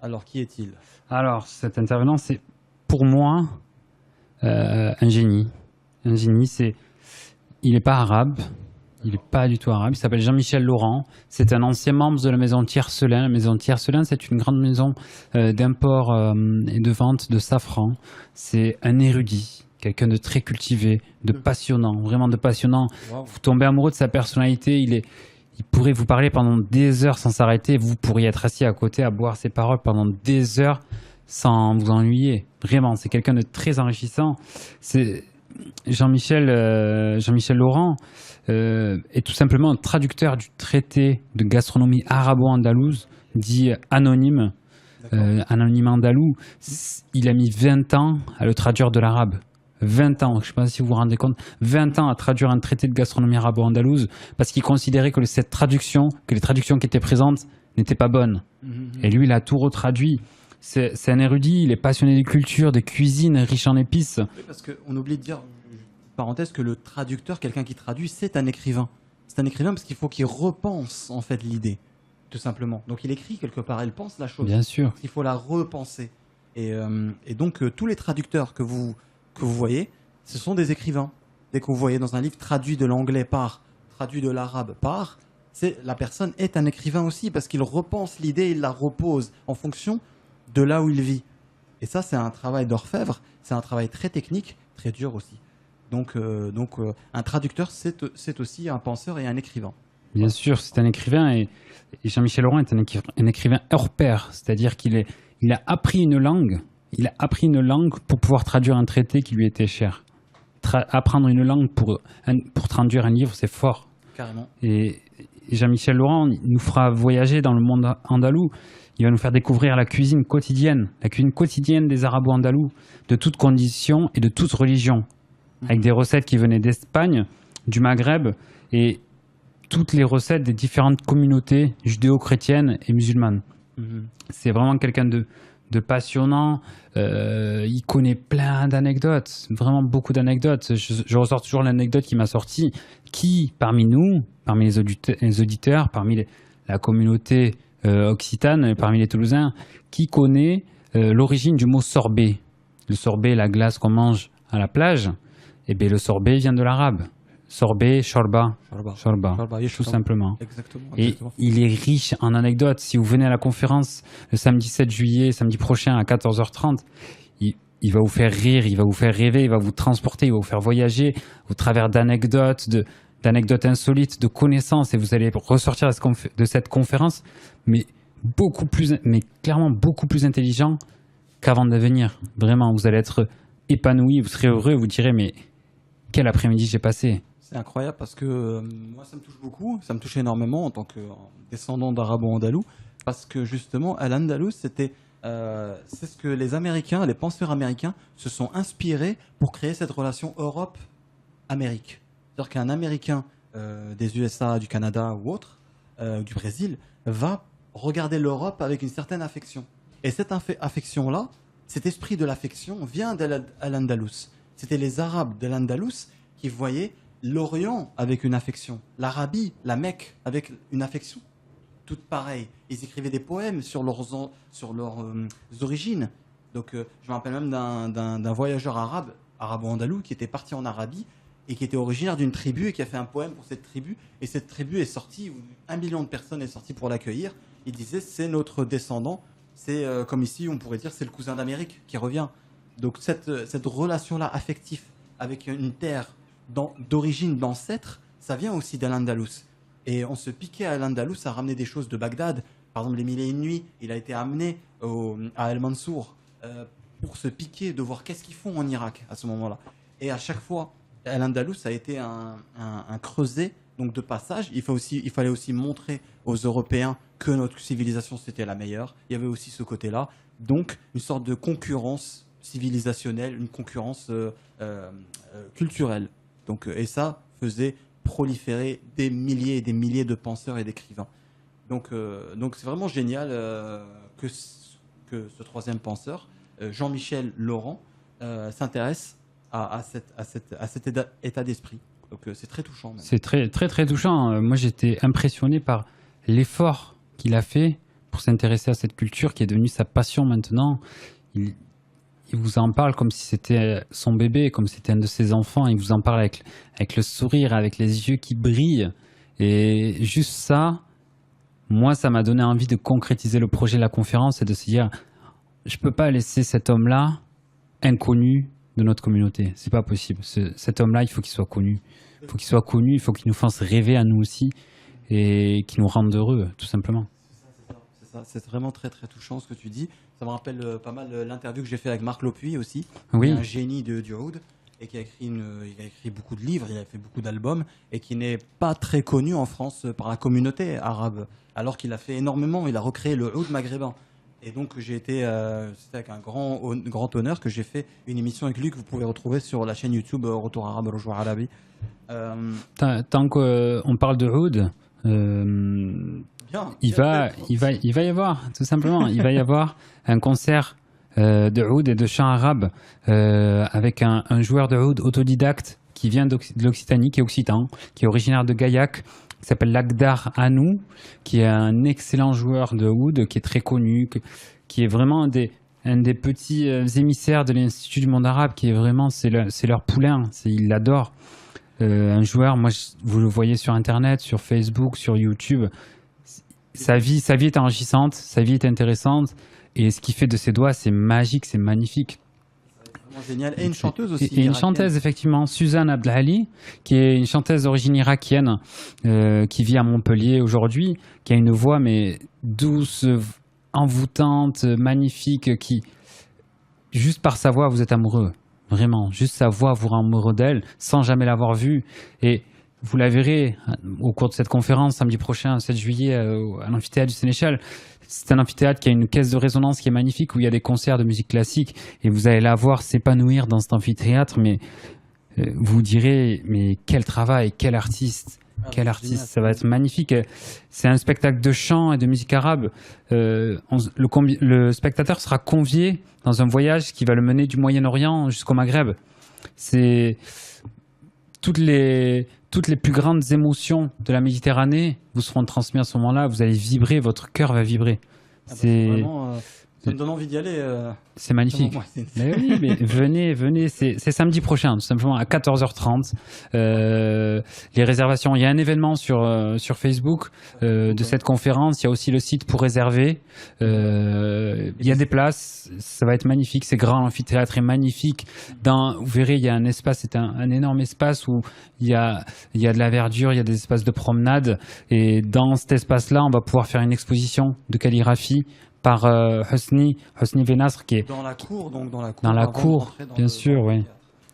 Alors qui est-il? Alors cet intervenant, c'est pour moi un génie. Un génie, il n'est pas arabe. Il n'est pas du tout arabe. Il s'appelle Jean-Michel Laurent. C'est un ancien membre de la maison Tiercelin. La maison Tiercelin, c'est une grande maison d'import et de vente de safran. C'est un érudit, quelqu'un de très cultivé, de passionnant, vraiment de passionnant. Wow. Vous tombez amoureux de sa personnalité. Il pourrait vous parler pendant des heures sans s'arrêter. Vous pourriez être assis à côté à boire ses paroles pendant des heures sans vous ennuyer. Vraiment, c'est quelqu'un de très enrichissant. C'est Jean-Michel Laurent est tout simplement un traducteur du traité de gastronomie arabo-andalouse, dit anonyme, anonyme andalou. Il a mis 20 ans à le traduire de l'arabe. 20 ans, je ne sais pas si vous vous rendez compte, 20 ans à traduire un traité de gastronomie arabo-andalouse parce qu'il considérait que les traductions qui étaient présentes n'étaient pas bonnes. Et lui, il a tout retraduit. C'est un érudit, il est passionné des cultures, des cuisines riches en épices. Oui, parce qu'on oublie de dire, parenthèse, que le traducteur, quelqu'un qui traduit, c'est un écrivain. C'est un écrivain parce qu'il faut qu'il repense en fait l'idée, tout simplement. Donc il écrit quelque part, il pense la chose. Bien sûr. Il faut la repenser. Et donc tous les traducteurs que vous voyez, ce sont des écrivains. Dès que vous voyez dans un livre traduit de l'anglais par, traduit de l'arabe par, la personne est un écrivain aussi parce qu'il repense l'idée, il la repose en fonction de là où il vit. Et ça, c'est un travail d'orfèvre, c'est un travail très technique, très dur aussi. Donc un traducteur, c'est aussi un penseur et un écrivain. Bien sûr, c'est un écrivain et Jean-Michel Laurent est un écrivain hors pair, c'est-à-dire qu'il a appris une langue. Il a appris une langue pour pouvoir traduire un traité qui lui était cher. Apprendre une langue pour traduire un livre, c'est fort. Carrément. Et Jean-Michel Laurent nous fera voyager dans le monde andalou. Il va nous faire découvrir la cuisine quotidienne des Arabo-Andalous, de toutes conditions et de toutes religions, avec des recettes qui venaient d'Espagne, du Maghreb et toutes les recettes des différentes communautés judéo-chrétiennes et musulmanes. C'est vraiment quelqu'un de passionnant. Il connaît plein d'anecdotes, vraiment beaucoup d'anecdotes. Je ressors toujours l'anecdote qui m'a sorti. Qui, parmi nous, parmi les auditeurs, parmi la communauté occitane, parmi les Toulousains, qui connaît l'origine du mot sorbet? Le sorbet, la glace qu'on mange à la plage, eh bien, le sorbet vient de l'arabe. Sorbet, shorba, tout simplement. Exactement. Et il est riche en anecdotes. Si vous venez à la conférence le samedi 7 juillet, samedi prochain à 14h30, il va vous faire rire, il va vous faire rêver, il va vous transporter, il va vous faire voyager au travers d'anecdotes, d'anecdotes insolites, de connaissances, et vous allez ressortir de cette conférence, mais clairement beaucoup plus intelligent qu'avant de venir. Vraiment, vous allez être épanoui, vous serez heureux, vous direz, mais quel après-midi j'ai passé. C'est incroyable parce que moi, ça me touche beaucoup, ça me touche énormément en tant que descendant d'Arabo-Andalous, parce que justement, Al-Andalus, c'est ce que les Américains, les penseurs américains, se sont inspirés pour créer cette relation Europe-Amérique. C'est-à-dire qu'un Américain des USA, du Canada ou autre, du Brésil, va regarder l'Europe avec une certaine affection. Et cette affection-là, cet esprit de l'affection vient d'Al-Andalus. C'était les Arabes de l'Andalus qui voyaient l'Orient avec une affection, l'Arabie, la Mecque avec une affection toute pareille. Ils écrivaient des poèmes sur leurs origines. Donc, je me rappelle même d'un voyageur arabo-andalou qui était parti en Arabie et qui était originaire d'une tribu et qui a fait un poème pour cette tribu. Et cette tribu est sortie, 1 million de personnes est sorti pour l'accueillir. Il disait, c'est notre descendant. C'est comme ici, on pourrait dire, c'est le cousin d'Amérique qui revient. Donc cette relation-là affective avec une terre d'origine, d'ancêtre, ça vient aussi d'Al-Andalus. Et on se piquait à Al-Andalus à ramener des choses de Bagdad. Par exemple, les Mille et une nuits, il a été amené à Al-Mansour pour se piquer, de voir qu'est-ce qu'ils font en Irak à ce moment-là. Et à chaque fois, Al-Andalus a été un creuset donc de passage. Il fallait aussi montrer aux Européens que notre civilisation, c'était la meilleure. Il y avait aussi ce côté-là. Donc, une sorte de concurrence civilisationnelle, une concurrence culturelle. Donc, et ça faisait proliférer des milliers et des milliers de penseurs et d'écrivains. Donc c'est vraiment génial que ce troisième penseur, Jean-Michel Laurent, s'intéresse à cet état d'esprit. Donc c'est très touchant. Même. C'est très, très, très touchant. Moi, j'étais impressionné par l'effort qu'il a fait pour s'intéresser à cette culture qui est devenue sa passion maintenant. Il vous en parle comme si c'était son bébé, comme si c'était un de ses enfants. Il vous en parle avec le sourire, avec les yeux qui brillent. Et juste ça, moi, ça m'a donné envie de concrétiser le projet de la conférence et de se dire, je ne peux pas laisser cet homme-là inconnu de notre communauté. C'est pas possible. Cet homme-là, il faut qu'il soit connu. Il faut qu'il soit connu, il faut qu'il nous fasse rêver à nous aussi et qu'il nous rende heureux, tout simplement. C'est ça. C'est vraiment très, très touchant ce que tu dis. Ça me rappelle pas mal l'interview que j'ai fait avec Marc Lopuy aussi, oui. Qui est un génie du oud et qui a écrit beaucoup de livres, il a fait beaucoup d'albums et qui n'est pas très connu en France par la communauté arabe, alors qu'il a fait énormément, il a recréé le oud maghrébin. Et donc c'était avec un grand honneur que j'ai fait une émission avec lui que vous pouvez retrouver sur la chaîne YouTube Retour Arabe Rejouer Arabi. Tant qu'on parle de oud, il va y avoir, tout simplement, il va y avoir un concert de oud et de chant arabe avec un joueur de oud autodidacte qui vient de l'Occitanie, qui est occitan, qui est originaire de Gaillac, qui s'appelle Lagdar Anou, qui est un excellent joueur de oud, qui est très connu, qui est vraiment un des petits émissaires de l'Institut du monde arabe, qui est vraiment, c'est leur poulain, ils l'adorent. Un joueur, moi, vous le voyez sur Internet, sur Facebook, sur YouTube. Sa vie est enrichissante, sa vie est intéressante, et ce qu'il fait de ses doigts, c'est magique, c'est magnifique. Vraiment génial. Et une chanteuse aussi. Et une chanteuse, effectivement, Suzanne Abdelhali, qui est une chanteuse d'origine irakienne, qui vit à Montpellier aujourd'hui, qui a une voix mais douce, envoûtante, magnifique, qui, juste par sa voix, vous êtes amoureux. Vraiment, juste sa voix vous rend amoureux d'elle, sans jamais l'avoir vue. Et vous la verrez au cours de cette conférence samedi prochain, 7 juillet, à l'amphithéâtre du Sénéchal. C'est un amphithéâtre qui a une caisse de résonance qui est magnifique, où il y a des concerts de musique classique, et vous allez la voir s'épanouir dans cet amphithéâtre, mais vous direz, mais quel travail, quel artiste, quel artiste, ça va être magnifique. C'est un spectacle de chant et de musique arabe. Le spectateur sera convié dans un voyage qui va le mener du Moyen-Orient jusqu'au Maghreb. C'est toutes les plus grandes émotions de la Méditerranée vous seront transmises à ce moment-là. Vous allez vibrer, votre cœur va vibrer. C'est vraiment, ça me donne envie d'y aller. C'est magnifique. Mais oui, mais venez. C'est samedi prochain, tout simplement à 14h30. Les réservations. Il y a un événement sur Facebook de cette conférence. Il y a aussi le site pour réserver. Il y a des places. Ça va être magnifique. C'est grand. L'amphithéâtre est magnifique. Vous verrez, il y a un espace. C'est un énorme espace où il y a de la verdure. Il y a des espaces de promenade. Et dans cet espace-là, on va pouvoir faire une exposition de calligraphie par Hosni Benasr, qui est dans la cour, dans la cour, bien sûr, oui,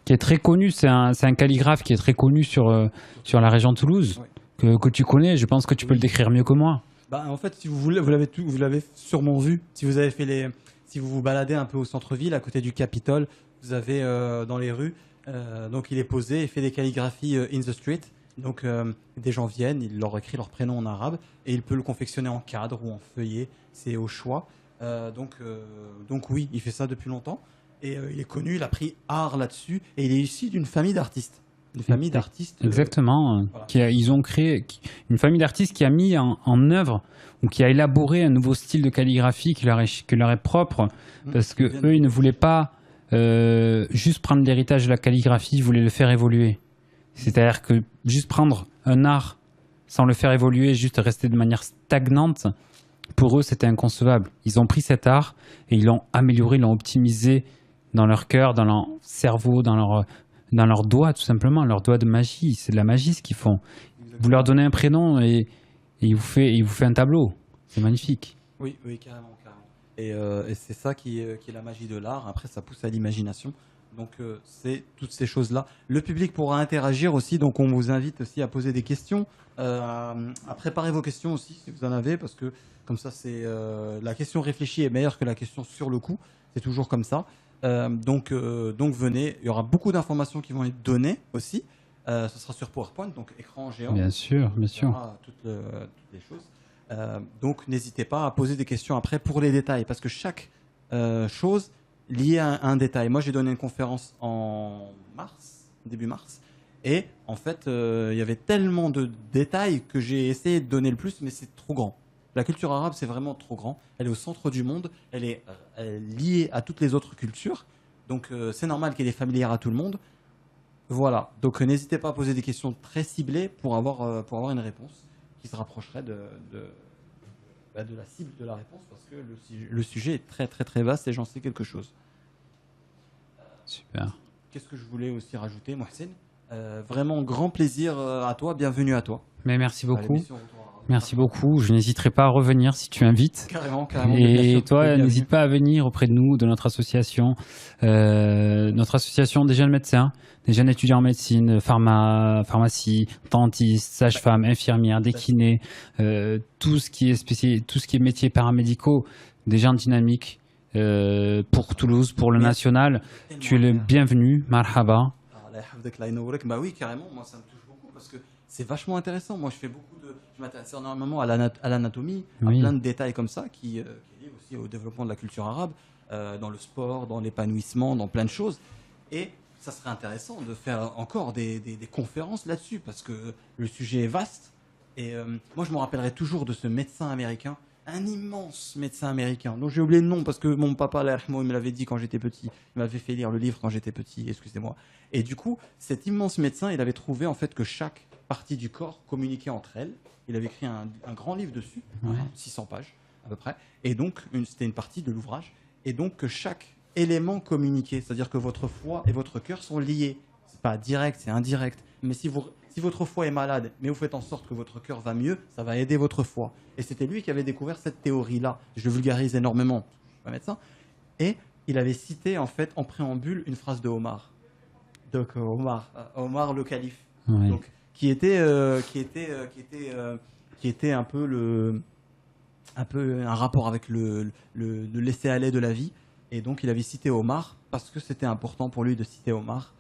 qui est très connu. C'est un calligraphe qui est très connu sur la région de Toulouse, que tu connais. Je pense que tu peux le décrire mieux que moi. Bah, en fait, si vous voulez, vous l'avez sûrement vu. Si vous avez fait si vous vous baladez un peu au centre-ville, à côté du Capitole, vous avez dans les rues. Donc, il est posé et fait des calligraphies in the street. Donc, des gens viennent, il leur écrit leur prénom en arabe et il peut le confectionner en cadre ou en feuillet. C'est au choix. Donc oui, il fait ça depuis longtemps. Et il est connu, il a pris art là-dessus. Et il est issu d'une famille d'artistes. Une famille d'artistes. Exactement. Voilà. Ils ont créé une famille d'artistes qui a mis en œuvre ou qui a élaboré un nouveau style de calligraphie qui leur est propre. Parce que eux, ils ne voulaient pas juste prendre l'héritage de la calligraphie, ils voulaient le faire évoluer. C'est-à-dire que juste prendre un art sans le faire évoluer, juste rester de manière stagnante, pour eux, c'était inconcevable. Ils ont pris cet art et ils l'ont amélioré, ils l'ont optimisé dans leur cœur, dans leur cerveau, dans leurs doigts, tout simplement, leurs doigts de magie. C'est de la magie ce qu'ils font. Exactement. Vous leur donnez un prénom et il vous fait un tableau. C'est magnifique. Oui, carrément. Et c'est ça qui est la magie de l'art. Après, ça pousse à l'imagination. Donc, c'est toutes ces choses-là. Le public pourra interagir aussi. Donc, on vous invite aussi à poser des questions, à préparer vos questions aussi, si vous en avez, parce que comme ça, la question réfléchie est meilleure que la question sur le coup. C'est toujours comme ça. Donc, venez. Il y aura beaucoup d'informations qui vont être données aussi. Ce sera sur PowerPoint, donc écran géant. Bien sûr. Toutes les choses. Donc, n'hésitez pas à poser des questions après pour les détails, parce que chaque chose liée à un détail. Moi, j'ai donné une conférence en début mars, et en fait, il y avait tellement de détails que j'ai essayé de donner le plus, mais c'est trop grand. La culture arabe, c'est vraiment trop grand. Elle est au centre du monde, elle est liée à toutes les autres cultures, donc c'est normal qu'elle est familière à tout le monde. Voilà, donc n'hésitez pas à poser des questions très ciblées pour avoir une réponse qui se rapprocherait de la cible de la réponse, parce que le sujet est très très très vaste et j'en sais quelque chose. Super. Qu'est-ce que je voulais aussi rajouter, Mohsen? Vraiment grand plaisir à toi, bienvenue à toi. Mais merci beaucoup. Merci beaucoup. Je n'hésiterai pas à revenir si tu invites. Carrément. Et toi, n'hésite pas à venir auprès de nous, de notre association des jeunes médecins, des jeunes étudiants en médecine, pharmacie, dentistes, sages-femmes, infirmières, des kinés, tout ce qui est métier paramédicaux, des gens dynamiques pour Toulouse, pour le national. Tu es le bienvenu, marhaba. Bah oui, carrément. Moi, ça me touche beaucoup parce que c'est vachement intéressant. Moi, je m'intéresse énormément à l'anatomie, à plein de détails comme ça qui est lié aussi au développement de la culture arabe, dans le sport, dans l'épanouissement, dans plein de choses. Et ça serait intéressant de faire encore des conférences là-dessus parce que le sujet est vaste. Et moi, je me rappellerai toujours de ce médecin américain, un immense médecin américain dont j'ai oublié le nom parce que mon papa, il me l'avait dit quand j'étais petit. Il m'avait fait lire le livre quand j'étais petit, excusez-moi. Et du coup, cet immense médecin, il avait trouvé en fait que chaque partie du corps communiquait entre elles. Il avait écrit un grand livre dessus, 600 pages à peu près. Et donc, c'était une partie de l'ouvrage. Et donc, que chaque élément communiquait. C'est-à-dire que votre foie et votre cœur sont liés. C'est pas direct, c'est indirect. Mais si votre foie est malade, mais vous faites en sorte que votre cœur va mieux, ça va aider votre foie. Et c'était lui qui avait découvert cette théorie-là. Je le vulgarise énormément, je suis pas médecin. Et il avait cité en fait en préambule une phrase de Omar. Donc Omar le calife. Oui. Donc qui était un peu un rapport avec le laisser-aller de la vie. Et donc, il avait cité Omar parce que c'était important pour lui de citer Omar.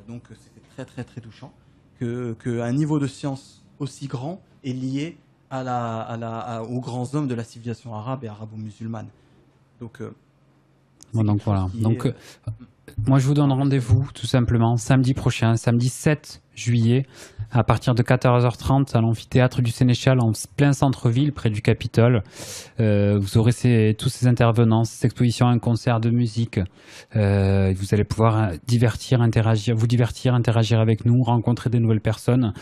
Donc, c'était très, très, très touchant qu'un niveau de science aussi grand est lié aux grands hommes de la civilisation arabe et arabo-musulmane. Donc, bon, donc voilà. Donc, moi, je vous donne rendez-vous tout simplement samedi prochain, samedi 7 juillet, à partir de 14h30 à l'amphithéâtre du Sénéchal en plein centre-ville, près du Capitole. Vous aurez tous ces intervenants, ces expositions, un concert de musique. Vous allez pouvoir vous divertir, interagir avec nous, rencontrer des nouvelles personnes.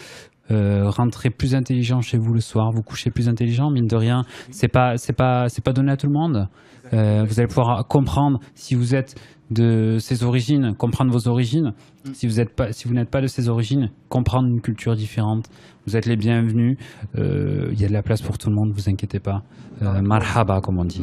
Rentrer plus intelligent chez vous le soir, vous coucher plus intelligent, mine de rien, c'est pas donné à tout le monde. Vous allez pouvoir comprendre si vous êtes de ces origines, comprendre vos origines. Si vous n'êtes pas de ces origines, comprendre une culture différente. Vous êtes les bienvenus. Il y a de la place pour tout le monde, vous inquiétez pas. Marhaba, comme on dit.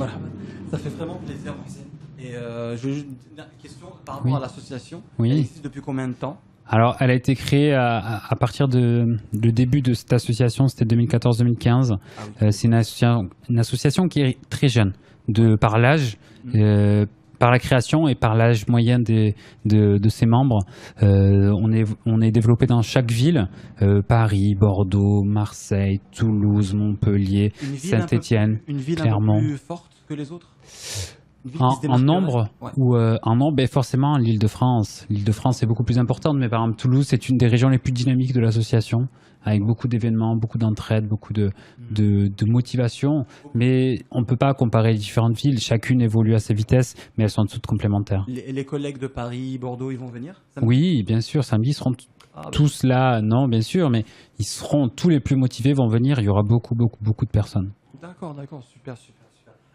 Ça fait vraiment plaisir, Mohsen. Et une question par rapport à l'association. Oui. Elle existe depuis combien de temps? Alors, elle a été créée à partir du début de cette association, c'était 2014-2015. Ah oui. C'est une association qui est très jeune, par l'âge, par la création et par l'âge moyen de ses membres. On est développé dans chaque ville, Paris, Bordeaux, Marseille, Toulouse, Montpellier, Saint-Étienne, Une ville Clermont. un peu plus forte que les autres? En nombre ouais. ou en nombre, forcément l'Île-de-France. L'Île-de-France est beaucoup plus importante, mais par exemple Toulouse, c'est une des régions les plus dynamiques de l'association, avec beaucoup d'événements, beaucoup d'entraide, beaucoup de motivation. Mais on ne peut pas comparer les différentes villes. Chacune évolue à sa vitesse, mais elles sont toutes complémentaires. Les collègues de Paris, Bordeaux, ils vont venir samedi? Oui, bien sûr. Samedi, ils seront tous là. Non, bien sûr, mais ils seront tous les plus motivés, vont venir. Il y aura beaucoup de personnes. D'accord, super.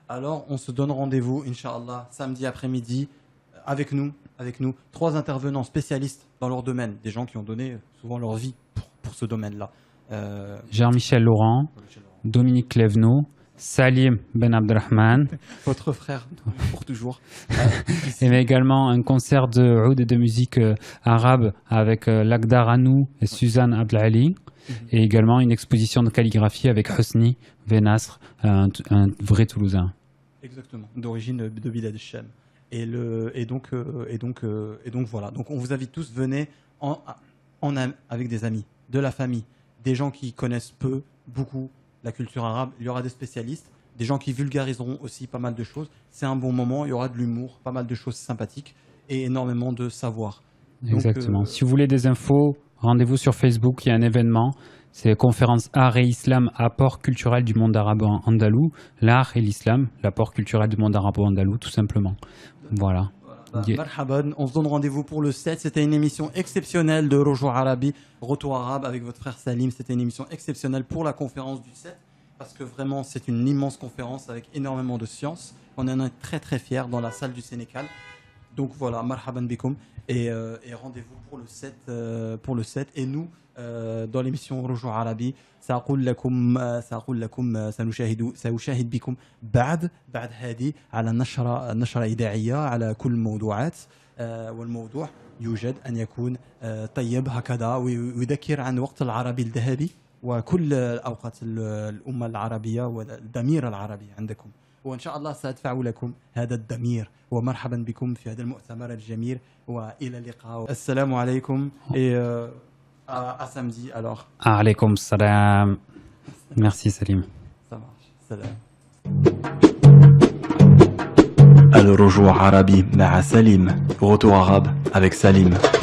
Alors, on se donne rendez-vous, Inch'Allah, samedi après-midi, avec nous. 3 intervenants spécialistes dans leur domaine, des gens qui ont donné souvent leur vie pour ce domaine-là. Jean-Michel Laurent, Dominique Clévenot, Salim Ben Abdelrahman. Votre frère, pour toujours. Et également un concert de oud et de musique arabe avec Lagdar Anou et Suzanne Abdelali. Et également une exposition de calligraphie avec Hosni Venasr, un vrai Toulousain. Exactement, d'origine de Bilad el-Shem. Et donc voilà. Donc on vous invite tous, venez avec des amis, de la famille, des gens qui connaissent beaucoup la culture arabe. Il y aura des spécialistes, des gens qui vulgariseront aussi pas mal de choses. C'est un bon moment, il y aura de l'humour, pas mal de choses sympathiques et énormément de savoir. Exactement. Si vous voulez des infos, rendez-vous sur Facebook, il y a un événement. C'est conférence Art et Islam, apport culturel du monde arabo-andalou. L'art et l'islam, l'apport culturel du monde arabo-andalou, tout simplement. Voilà. Marhaban, on se donne rendez-vous pour le 7. C'était une émission exceptionnelle de Rojo Arabi, Retour Arabe avec votre frère Salim. C'était une émission exceptionnelle pour la conférence du 7 parce que vraiment c'est une immense conférence avec énormément de science. On en est très très fiers dans la salle du Sénégal. Donc voilà, marhaban bikoum et rendez-vous pour le 7 et nous dans l'émission Rojo Arabi سأقول لكم سأشاهد بكم بعد هذه على نشرة إذاعية على كل الموضوعات والموضوع يوجد أن يكون طيب هكذا ويذكر عن وقت العربي الذهبي وكل أوقات الأمة العربية والضمير العربي عندكم وإن شاء الله سأدفع لكم هذا الضمير ومرحبا بكم في هذا المؤتمر الجميل وإلى اللقاء السلام عليكم à samedi alors. Alaykoum salam. Merci Salim. Ça marche. Salam. الرجوع عربي مع سليم. Retour arabe avec Salim.